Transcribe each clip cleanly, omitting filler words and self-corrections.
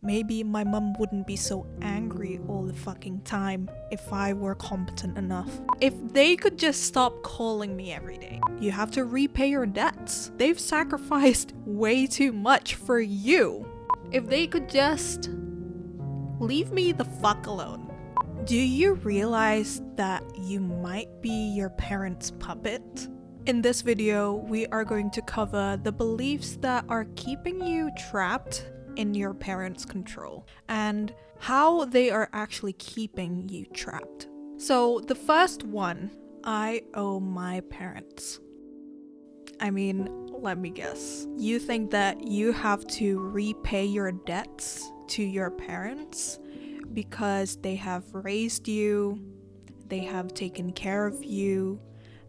maybe my mum wouldn't be so angry all the fucking time if I were competent enough. If they could just stop calling me every day. You have to repay your debts. They've sacrificed way too much for you. If they could just leave me the fuck alone. Do you realize that you might be your parents' puppet? In this video, we are going to cover the beliefs that are keeping you trapped in your parents' control and how they are actually keeping you trapped. So the first one, I owe my parents. I mean, let me guess. You think that you have to repay your debts to your parents because they have raised you, they have taken care of you,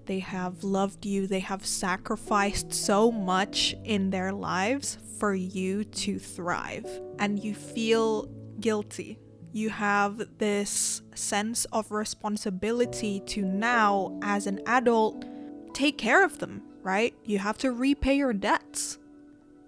they have loved you, they have sacrificed so much in their lives for you to thrive, and you feel guilty. You have this sense of responsibility to now, as an adult, take care of them, right? You have to repay your debts.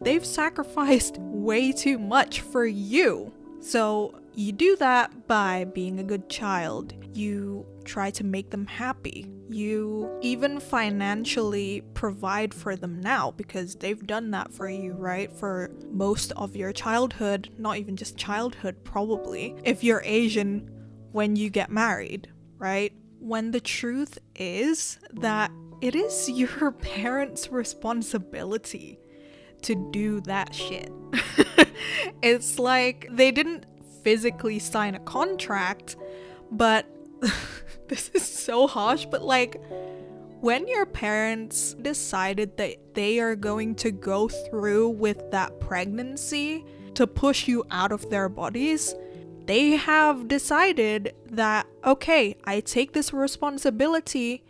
They've sacrificed way too much for you. So you do that by being a good child. You try to make them happy. You even financially provide for them now because they've done that for you, right? For most of your childhood, not even just childhood, probably. If you're Asian, when you get married, right? When the truth is that it is your parents' responsibility to do that shit. It's like they didn't physically sign a contract, but this is so harsh, but like when your parents decided that they are going to go through with that pregnancy to push you out of their bodies, they have decided that, okay, I take this responsibility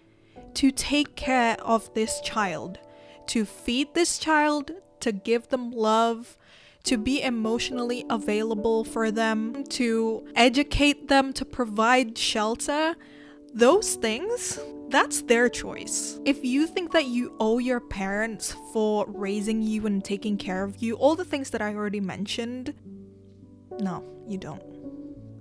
to take care of this child, to feed this child, to give them love, to be emotionally available for them, to educate them, to provide shelter. Those things, that's their choice. If you think that you owe your parents for raising you and taking care of you, all the things that I already mentioned, no, you don't.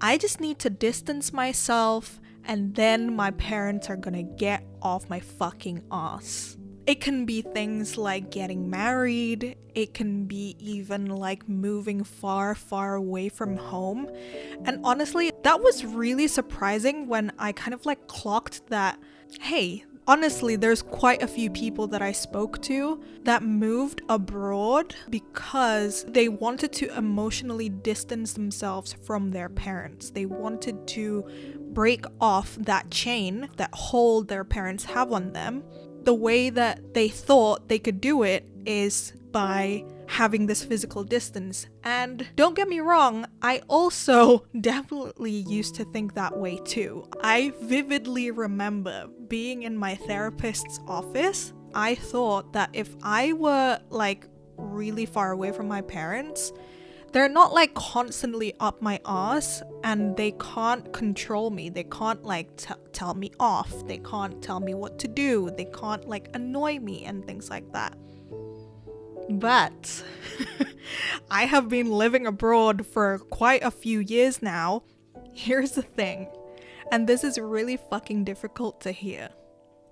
I just need to distance myself, and then my parents are gonna get off my fucking ass. It can be things like getting married. It can be even like moving far, far away from home. And honestly, that was really surprising when I kind of like clocked that, hey, honestly, there's quite a few people that I spoke to that moved abroad because they wanted to emotionally distance themselves from their parents. They wanted to break off that chain, that hold their parents have on them. The way that they thought they could do it is by having this physical distance. And don't get me wrong, I also definitely used to think that way too. I vividly remember being in my therapist's office. I thought that if I were like really far away from my parents, they're not like constantly up my ass and they can't control me. They can't like tell me off. They can't tell me what to do. They can't like annoy me and things like that. But I have been living abroad for quite a few years now. Here's the thing, and this is really fucking difficult to hear.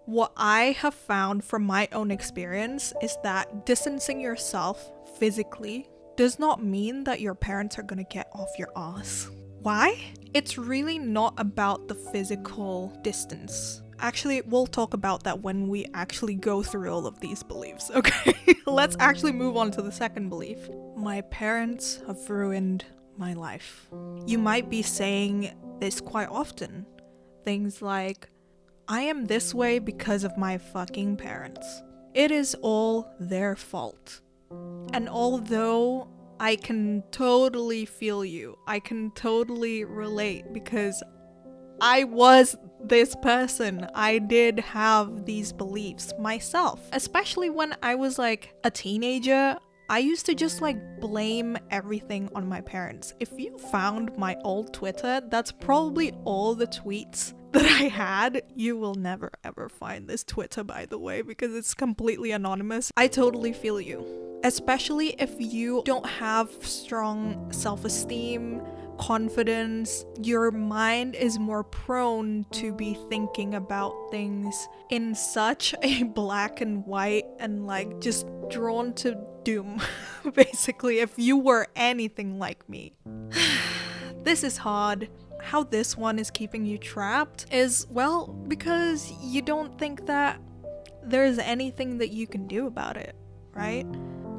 What I have found from my own experience is that distancing yourself physically does not mean that your parents are gonna get off your ass. Why? It's really not about the physical distance. Actually, we'll talk about that when we actually go through all of these beliefs, okay? Let's actually move on to the second belief. My parents have ruined my life. You might be saying this quite often. Things like, I am this way because of my fucking parents. It is all their fault. And although I can totally feel you, I can totally relate because I was this person. I did have these beliefs myself, especially when I was like a teenager. I used to just like blame everything on my parents. If you found my old Twitter, that's probably all the tweets that I had. You will never ever find this Twitter, by the way, because it's completely anonymous. I totally feel you. especially if you don't have strong self-esteem, confidence. Your mind is more prone to be thinking about things in such a black and white and like just drawn to doom. Basically, if you were anything like me. This is hard. How this one is keeping you trapped is, well, because you don't think that there's anything that you can do about it, right?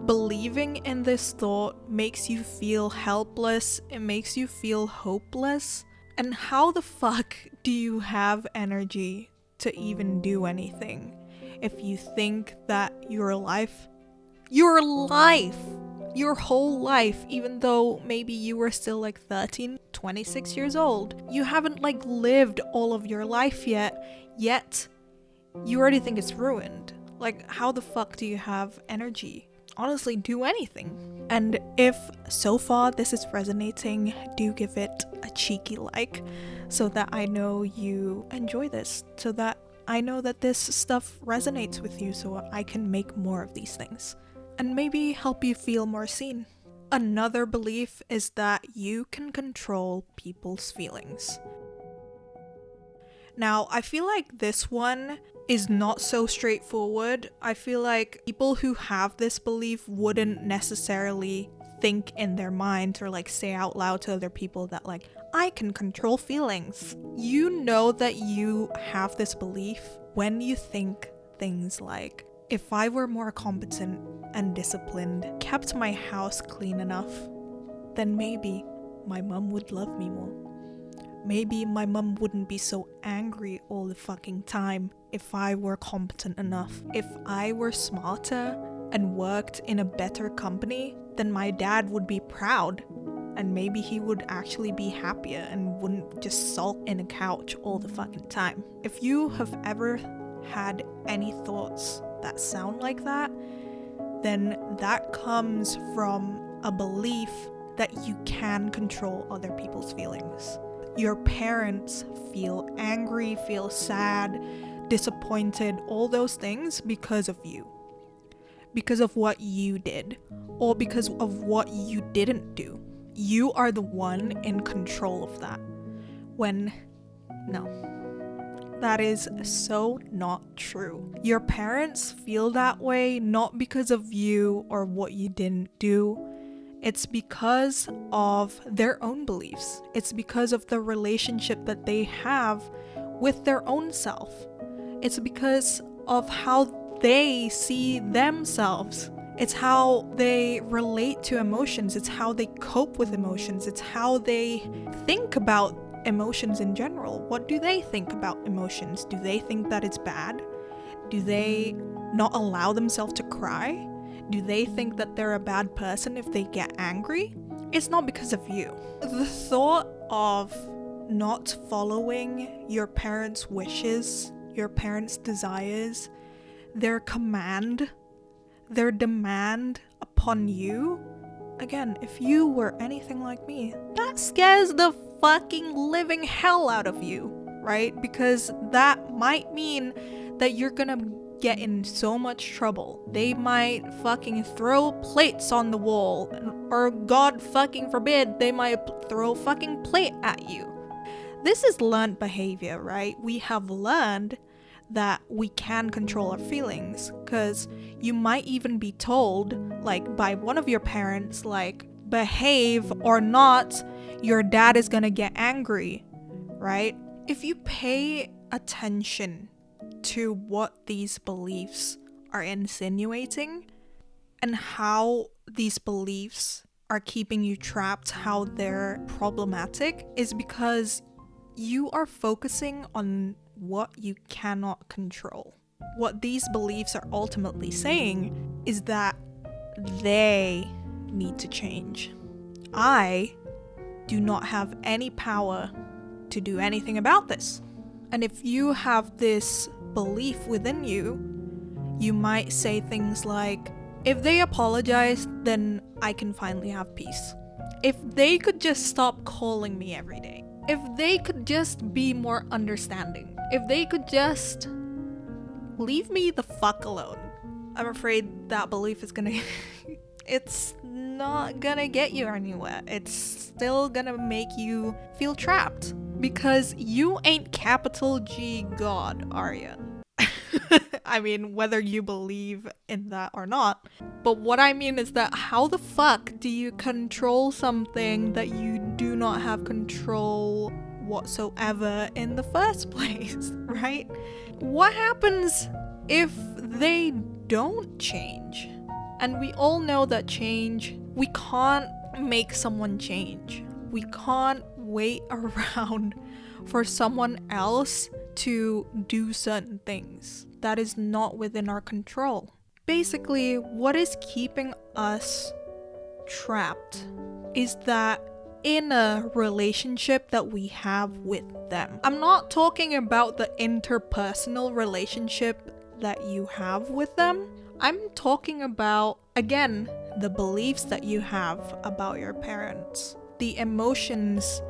Believing in this thought makes you feel helpless, it makes you feel hopeless. And how the fuck do you have energy to even do anything if you think that your whole life, even though maybe you were still like 13, 26 years old, you haven't like lived all of your life yet you already think it's ruined. Like, how the fuck do you have energy? Honestly, do anything. And if so far this is resonating, do give it a cheeky like so that I know you enjoy this, so that I know that this stuff resonates with you, so I can make more of these things and maybe help you feel more seen. Another belief is that you can control people's feelings. Now, I feel like this one is not so straightforward. I feel like people who have this belief wouldn't necessarily think in their mind or like say out loud to other people that like, I can control feelings. You know that you have this belief when you think things like, if I were more competent and disciplined, kept my house clean enough, then maybe my mum would love me more. Maybe my mum wouldn't be so angry all the fucking time if I were competent enough. If I were smarter and worked in a better company, then my dad would be proud and maybe he would actually be happier and wouldn't just sulk in a couch all the fucking time. If you have ever had any thoughts that sound like that, then that comes from a belief that you can control other people's feelings. Your parents feel angry, feel sad, disappointed, all those things because of you. Because of what you did, or because of what you didn't do. You are the one in control of that. No. That is so not true. Your parents feel that way not because of you or what you didn't do. It's because of their own beliefs. It's because of the relationship that they have with their own self. It's because of how they see themselves. It's how they relate to emotions. It's how they cope with emotions. It's how they think about emotions in general. What do they think about emotions? Do they think that it's bad? Do they not allow themselves to cry? Do they think that they're a bad person if they get angry? It's not because of you. The thought of not following your parents' wishes, your parents' desires, their command, their demand upon you, again, if you were anything like me, that scares the fucking living hell out of you, right? Because that might mean that you're gonna get in so much trouble. They might fucking throw plates on the wall, or God fucking forbid, they might throw a fucking plate at you. This is learned behavior, right? We have learned that we can control our feelings, because you might even be told, like, by one of your parents, like, behave or not, your dad is gonna get angry, right? If you pay attention to what these beliefs are insinuating and how these beliefs are keeping you trapped, how they're problematic, is because you are focusing on what you cannot control. What these beliefs are ultimately saying is that they need to change. I do not have any power to do anything about this. And if you have this belief within you, you might say things like, if they apologize, then I can finally have peace. If they could just stop calling me every day. If they could just be more understanding. If they could just leave me the fuck alone. I'm afraid that belief is gonna it's not gonna get you anywhere. It's still gonna make you feel trapped. Because you ain't capital G God, are you? I mean, whether you believe in that or not. But what I mean is that how the fuck do you control something that you do not have control whatsoever in the first place, right? What happens if they don't change? And we all know that change, we can't make someone change. We can't wait around for someone else to do certain things. That is not within our control. Basically, what is keeping us trapped is that inner relationship that we have with them. I'm not talking about the interpersonal relationship that you have with them. I'm talking about, again, the beliefs that you have about your parents, the emotions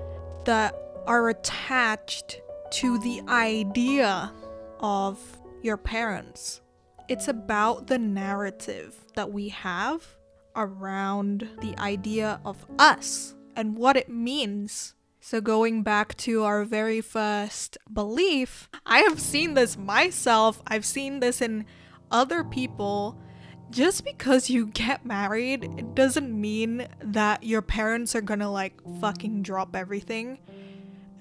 that are attached to the idea of your parents. It's about the narrative that we have around the idea of us and what it means. So going back to our very first belief, I have seen this myself, I've seen this in other people. Just because you get married, it doesn't mean that your parents are gonna like fucking drop everything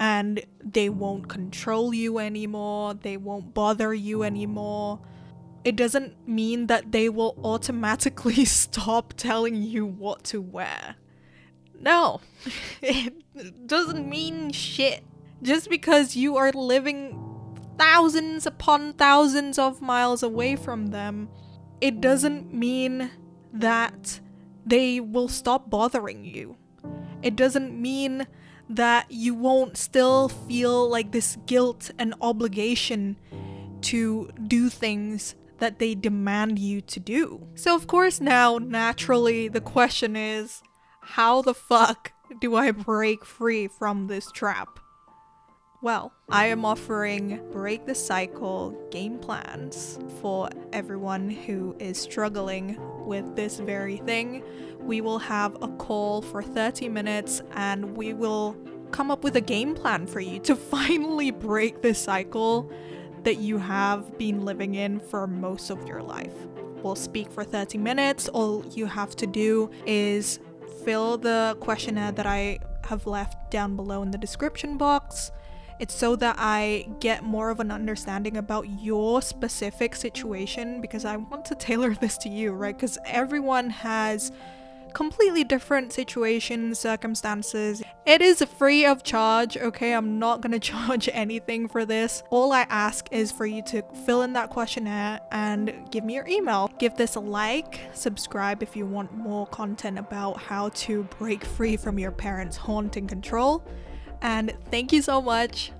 and they won't control you anymore, they won't bother you anymore. It doesn't mean that they will automatically stop telling you what to wear. No, it doesn't mean shit. Just because you are living thousands upon thousands of miles away from them, it doesn't mean that they will stop bothering you. It doesn't mean that you won't still feel like this guilt and obligation to do things that they demand you to do. So of course now, naturally, the question is, how the fuck do I break free from this trap? Well, I am offering Break the Cycle game plans for everyone who is struggling with this very thing. We will have a call for 30 minutes and we will come up with a game plan for you to finally break the cycle that you have been living in for most of your life. We'll speak for 30 minutes. All you have to do is fill the questionnaire that I have left down below in the description box. It's so that I get more of an understanding about your specific situation, because I want to tailor this to you, right? Because everyone has completely different situations, circumstances. It is free of charge, okay? I'm not gonna charge anything for this. All I ask is for you to fill in that questionnaire and give me your email. Give this a like, subscribe if you want more content about how to break free from your parents' haunting control. And thank you so much.